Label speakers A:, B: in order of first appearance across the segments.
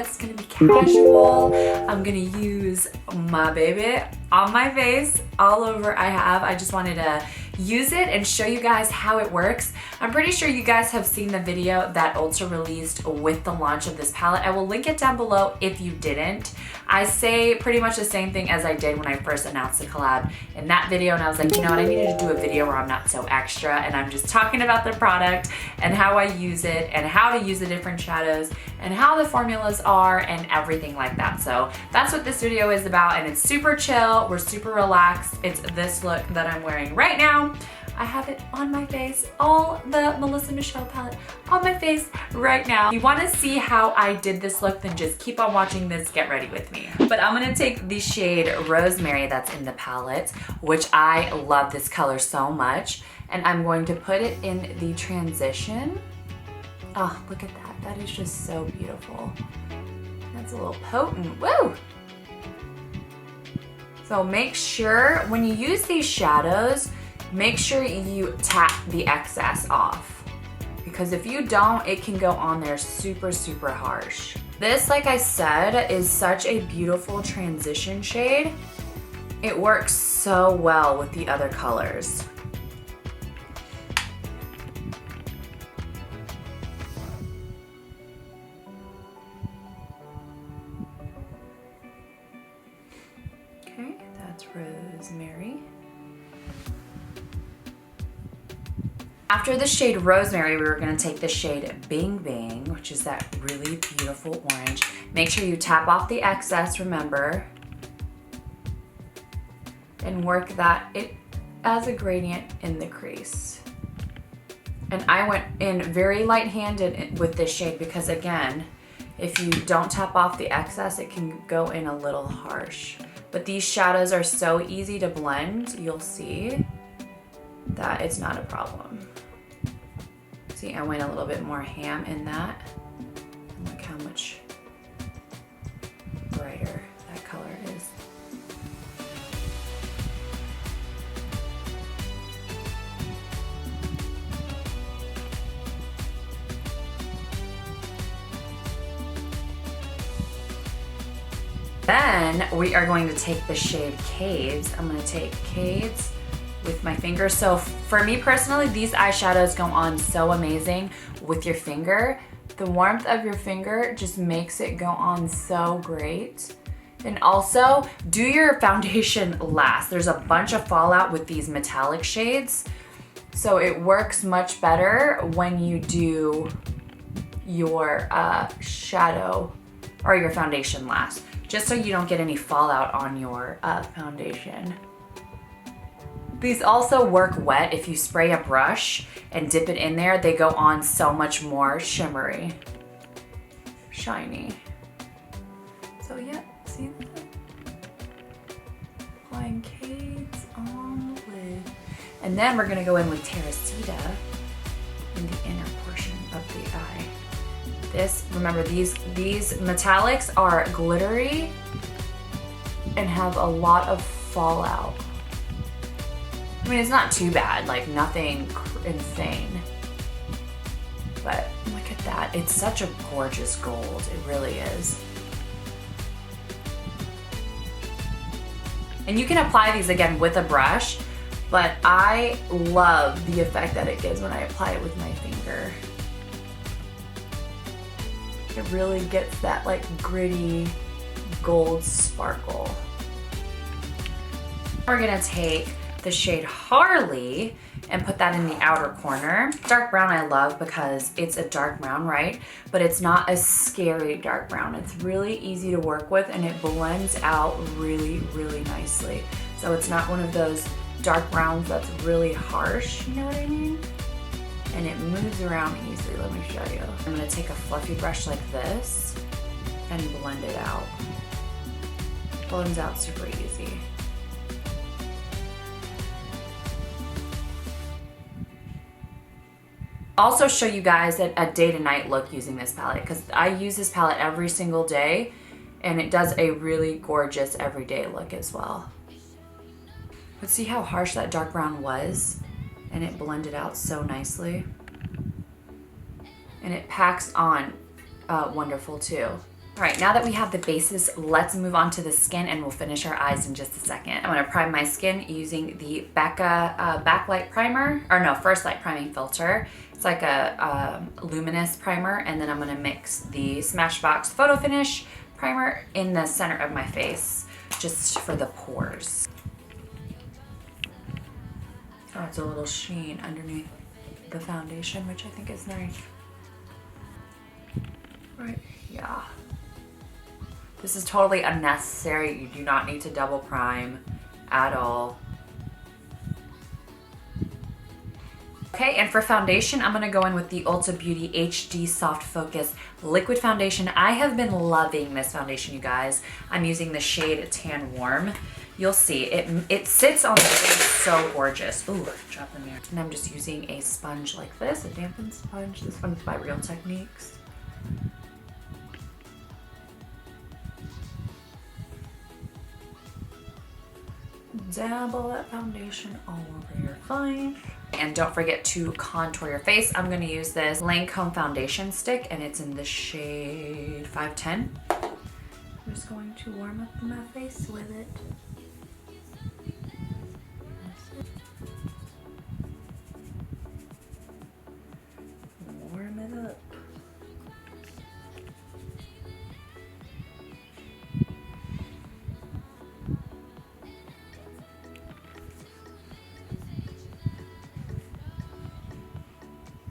A: It's gonna be casual. I'm gonna use my baby on my face, all over I just wanted to use it and show you guys how it works. I'm pretty sure you guys have seen the video that Ulta released with the launch of this palette. I will link it down below if you didn't. I say pretty much the same thing as I did when I first announced the collab in that video, and I was like, you know what, I needed to do a video where I'm not so extra and I'm just talking about the product and how I use it and how to use the different shadows and how the formulas are and everything like that. So that's what this video is about, and it's super chill. We're super relaxed. It's this look that I'm wearing right now. I have it on my face, all the Melissa Michelle palette on my face right now. If you want to see how I did this look, then just keep on watching this, get ready with me. But I'm going to take the shade Rosemary that's in the palette, which I love this color so much, and I'm going to put it in the transition. Oh, look at that. That is just so beautiful. That's a little potent. Woo! So make sure when you use these shadows, make sure you tap the excess off, because if you don't, it can go on there super, super harsh. This, like I said, is such a beautiful transition shade. It works so well with the other colors. Okay, that's Rosemary. After the shade Rosemary, we were gonna take the shade Bing Bang, which is that really beautiful orange. Make sure you tap off the excess, remember, and work that as a gradient in the crease. And I went in very light-handed with this shade because, again, if you don't tap off the excess, it can go in a little harsh. But these shadows are so easy to blend, you'll see that it's not a problem. See, I went a little bit more ham in that. And look how much brighter that color is. Then we are going to take the shade Caves. I'm going to take Caves with my finger. So for me personally, these eyeshadows go on so amazing with your finger. The warmth of your finger just makes it go on so great. And also, do your foundation last. There's a bunch of fallout with these metallic shades, so it works much better when you do your shadow or your foundation last, just so you don't get any fallout on your foundation. These also work wet. If you spray a brush and dip it in there, they go on so much more shimmery, shiny. So yeah, see that? Applying Caves on the lid. And then we're gonna go in with Teresita in the inner portion of the eye. This, remember, these metallics are glittery and have a lot of fallout. I mean, it's not too bad, like nothing insane, but look at that. It's such a gorgeous gold, it really is. And you can apply these again with a brush, but I love the effect that it gives when I apply it with my finger. It really gets that like gritty gold sparkle. We're gonna take the shade Harley and put that in the outer corner. Dark brown I love because it's a dark brown, right? But it's not a scary dark brown. It's really easy to work with and it blends out really, really nicely. So it's not one of those dark browns that's really harsh, you know what I mean? And it moves around easily, let me show you. I'm gonna take a fluffy brush like this and blend it out. Blends out super easy. Also show you guys a day to night look using this palette, because I use this palette every single day and it does a really gorgeous everyday look as well. But see how harsh that dark brown was? And it blended out so nicely. And it packs on wonderful too. All right, now that we have the bases, let's move on to the skin and we'll finish our eyes in just a second. I'm gonna prime my skin using the BECCA Backlight Primer, or no, First Light Priming Filter. It's like a luminous primer, and then I'm gonna mix the Smashbox Photo Finish Primer in the center of my face, just for the pores. Oh, it's a little sheen underneath the foundation, which I think is nice. Right, yeah. This is totally unnecessary. You do not need to double prime at all. Okay, and for foundation, I'm gonna go in with the Ulta Beauty HD Soft Focus Liquid Foundation. I have been loving this foundation, you guys. I'm using the shade Tan Warm. You'll see, it sits on the face so gorgeous. Ooh, drop in there. And I'm just using a sponge like this, a dampened sponge. This one's by Real Techniques. Dabble that foundation all over your face. And don't forget to contour your face. I'm gonna use this LANCOME foundation stick and it's in the shade 510. I'm just going to warm up my face with it. Warm it up.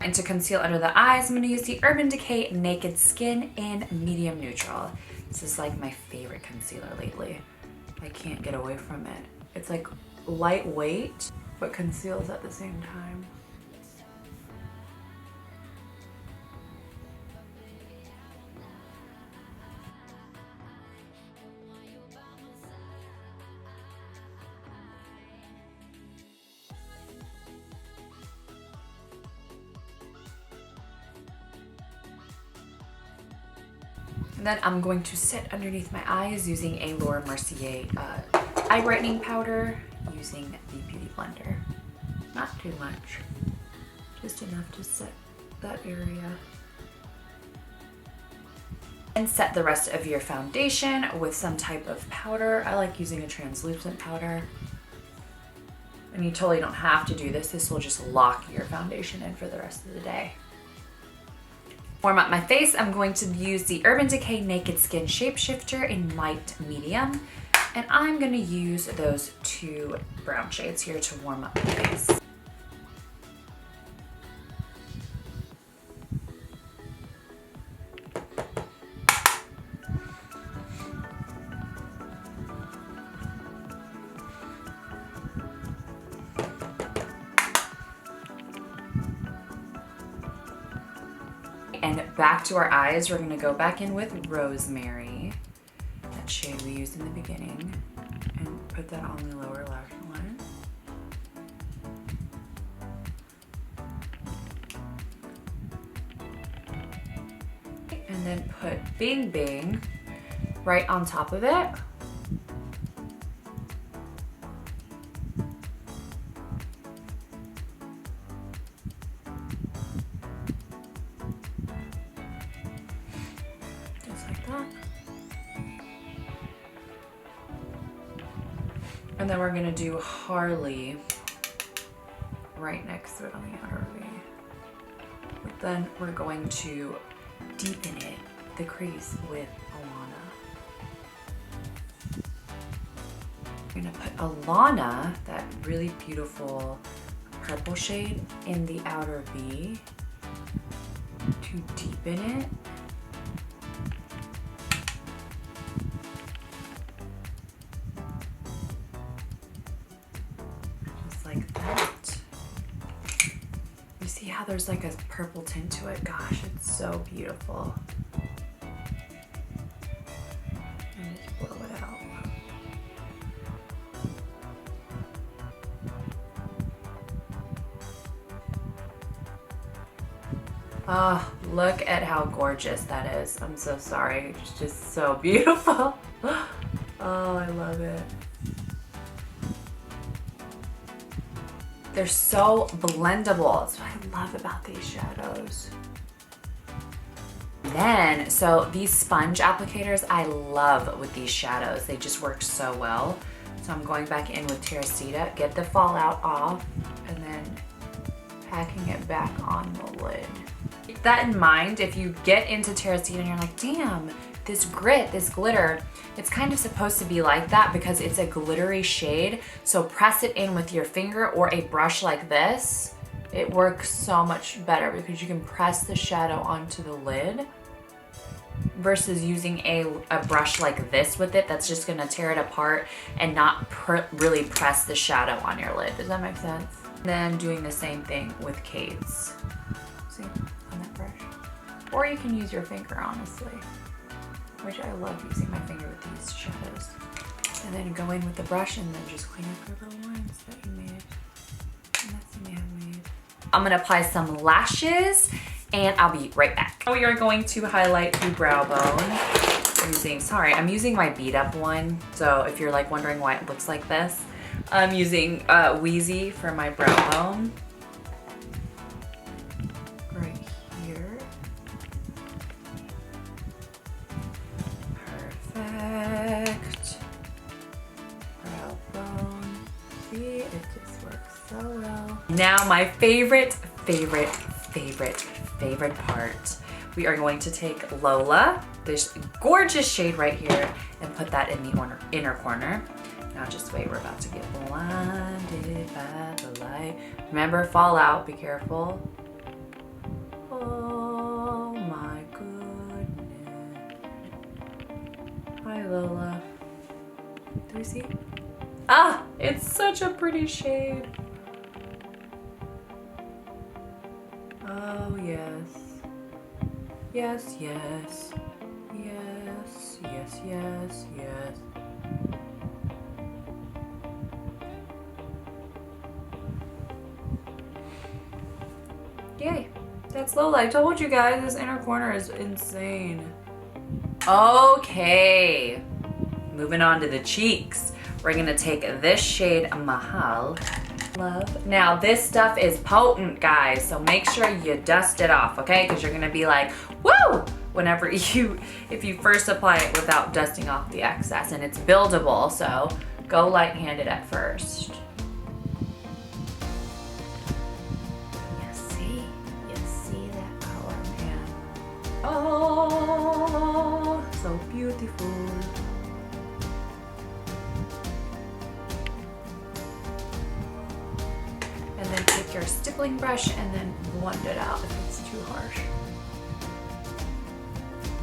A: And to conceal under the eyes, I'm gonna use the Urban Decay Naked Skin in Medium Neutral. This is like my favorite concealer lately. I can't get away from it. It's like lightweight, but conceals at the same time. And then I'm going to set underneath my eyes using a Mercier eye brightening powder using the Beauty Blender. Not too much, just enough to set that area. And set the rest of your foundation with some type of powder. I like using a translucent powder. And you totally don't have to do this. This will just lock your foundation in for the rest of the day. Warm up my face, I'm going to use the Urban Decay Naked Skin Shapeshifter in light medium. And I'm gonna use those two brown shades here to warm up my face. And back to our eyes, we're gonna go back in with Rosemary, that shade we used in the beginning, and put that on the lower lash line. And then put Bing Bing right on top of it. And then we're gonna do Harley right next to it on the outer V. But then we're going to deepen it, the crease, with Alana. We're gonna put Alana, that really beautiful purple shade, in the outer V to deepen it. See how there's like a purple tint to it? Gosh, it's so beautiful. And just blow it out. Oh, look at how gorgeous that is. I'm so sorry. It's just so beautiful. Oh, I love it. They're so blendable. That's what I love about these shadows. Then, so these sponge applicators I love with these shadows. They just work so well. So I'm going back in with Teresita, get the fallout off, and then packing it back on the lid. Keep that in mind if you get into Teresita and you're like, damn, this grit, this glitter, it's kind of supposed to be like that because it's a glittery shade. So press it in with your finger or a brush like this. It works so much better because you can press the shadow onto the lid versus using a brush like this with it that's just gonna tear it apart and not really press the shadow on your lid. Does that make sense? Then doing the same thing with Kate's. See, on that brush. Or you can use your finger, honestly, which I love using my finger with these shadows. And then go in with the brush and then just clean up your little lines that you made. And that's you may have made. I'm gonna apply some lashes and I'll be right back. We are going to highlight the brow bone using, sorry, I'm using my beat up one. So if you're like wondering why it looks like this, I'm using Wheezy for my brow bone. Right here. Perfect. Brow bone. See, it just works so well. Now my favorite part. We are going to take Lola, this gorgeous shade right here, and put that in the inner corner. Now just wait, we're about to get blinded by the light. Remember, fallout, be careful. Oh my goodness. Hi Lola. Do we see? Ah, it's such a pretty shade. Oh yes. Yes, yes. Yes, yes, yes, yes. Yay, that's Lola. I told you guys this inner corner is insane. Okay, moving on to the cheeks. We're gonna take this shade Mahal. Love. Now this stuff is potent, guys, so make sure you dust it off, okay? Because you're gonna be like, woo! Whenever if you first apply it without dusting off the excess, and it's buildable, so go light-handed at first. You see that color, man? Oh, so beautiful. And then take your stippling brush and then blend it out if it's too harsh.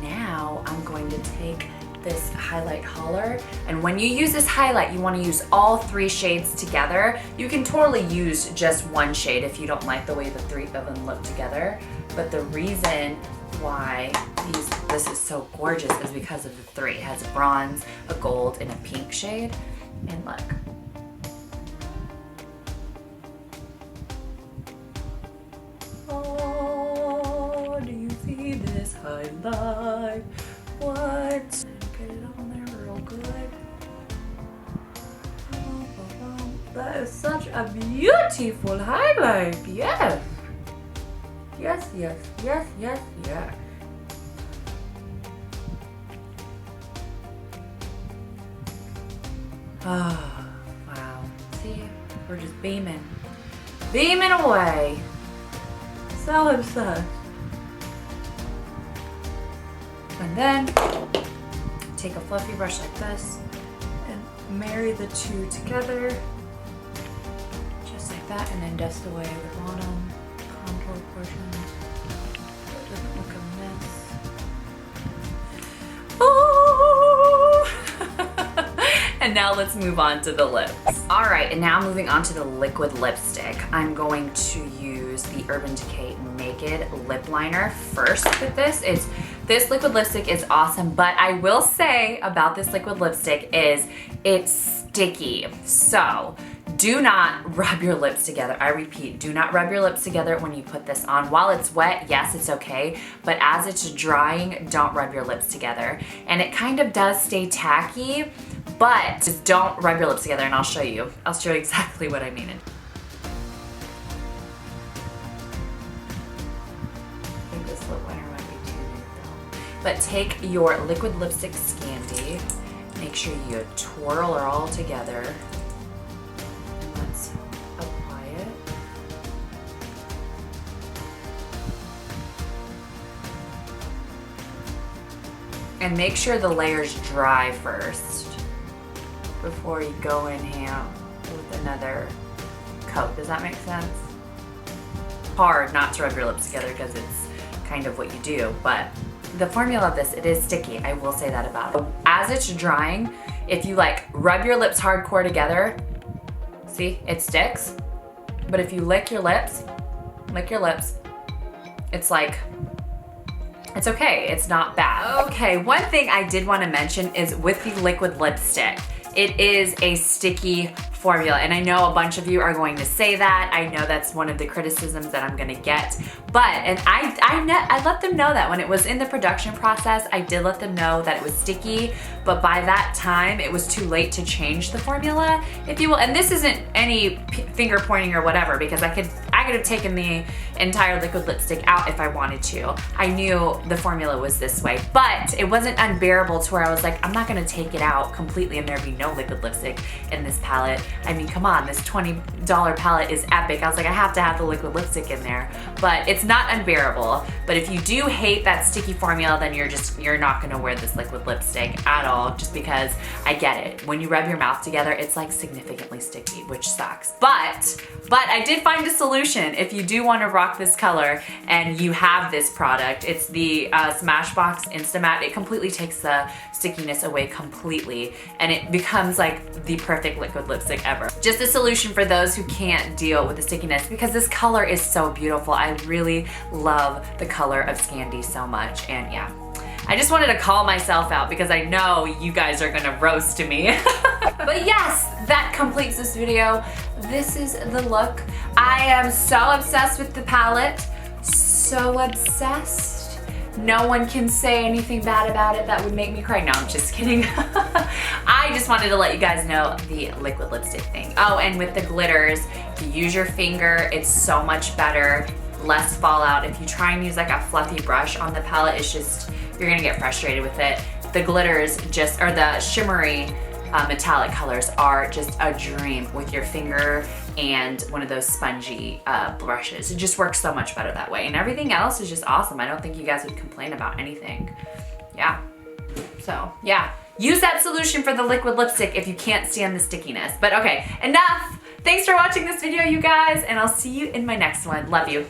A: Now I'm going to take this highlight color, and when you use this highlight, you want to use all 3 shades together. You can totally use just one shade if you don't like the way the 3 of them look together, but the reason why this is so gorgeous is because of the 3. It has a bronze, a gold, and a pink shade, and look. Oh, do you see this highlight? What? Get it on there real good. That is such a beautiful highlight. Yes. Yes, yes, yes, yes, yes. Oh, wow. See, we're just beaming. Beaming away. So obsessed. And then take a fluffy brush like this and marry the 2 together. Just like that, and then dust away the bottom contour portion so it doesn't look a mess. Oh! And now let's move on to the lips. All right, and now moving on to the liquid lipstick. I'm going to use the Urban Decay Naked Lip Liner first with this. This liquid lipstick is awesome, but I will say about this liquid lipstick is it's sticky. So do not rub your lips together. I repeat, do not rub your lips together when you put this on. While it's wet, yes, it's okay, but as it's drying, don't rub your lips together. And it kind of does stay tacky, but just don't rub your lips together, and I'll show you. I'll show you exactly what I mean. I think this lip liner might be too deep though. but take your liquid lipstick Scandi. Make sure you twirl her all together. Let's apply it. And make sure the layer's dry first before you go in ham with another coat. Does that make sense? Hard not to rub your lips together because it's kind of what you do, but the formula of this, it is sticky. I will say that about it. As it's drying, if you like rub your lips hardcore together, see, it sticks. But if you lick your lips, it's like, it's okay, it's not bad. Okay, one thing I did want to mention is with the liquid lipstick, it is a sticky formula, and I know a bunch of you are going to say that. I know that's one of the criticisms that I'm gonna get, but, and I let them know that when it was in the production process, I did let them know that it was sticky, but by that time, it was too late to change the formula, if you will. And this isn't any finger pointing or whatever, because I could have taken the entire liquid lipstick out if I wanted to. I knew the formula was this way, but it wasn't unbearable to where I was like, I'm not gonna take it out completely and there be no liquid lipstick in this palette. I mean, come on, this $20 palette is epic. I was like, I have to have the liquid lipstick in there, but it's not unbearable. But if you do hate that sticky formula, then you're not gonna wear this liquid lipstick at all, just because I get it. When you rub your mouth together, it's like significantly sticky, which sucks. But I did find a solution if you do want to rock this color and you have this product. It's the Smashbox Instamatte. It completely takes the stickiness away completely, and it becomes like the perfect liquid lipstick ever. Just a solution for those who can't deal with the stickiness, because this color is so beautiful. I really love the color of Scandi so much, and yeah. I just wanted to call myself out because I know you guys are gonna roast me. But yes, that completes this video. This is the look. I am so obsessed with the palette. So obsessed. No one can say anything bad about it that would make me cry. No, I'm just kidding. I just wanted to let you guys know the liquid lipstick thing. Oh, and with the glitters, if you use your finger, it's so much better. Less fallout. If you try and use like a fluffy brush on the palette, it's just, you're gonna get frustrated with it. The glitters just, or the shimmery metallic colors are just a dream with your finger and one of those spongy brushes. It just works so much better that way. And everything else is just awesome. I don't think you guys would complain about anything. Yeah. So, yeah. Use that solution for the liquid lipstick if you can't stand the stickiness. But okay, enough. Thanks for watching this video, you guys, and I'll see you in my next one. Love you.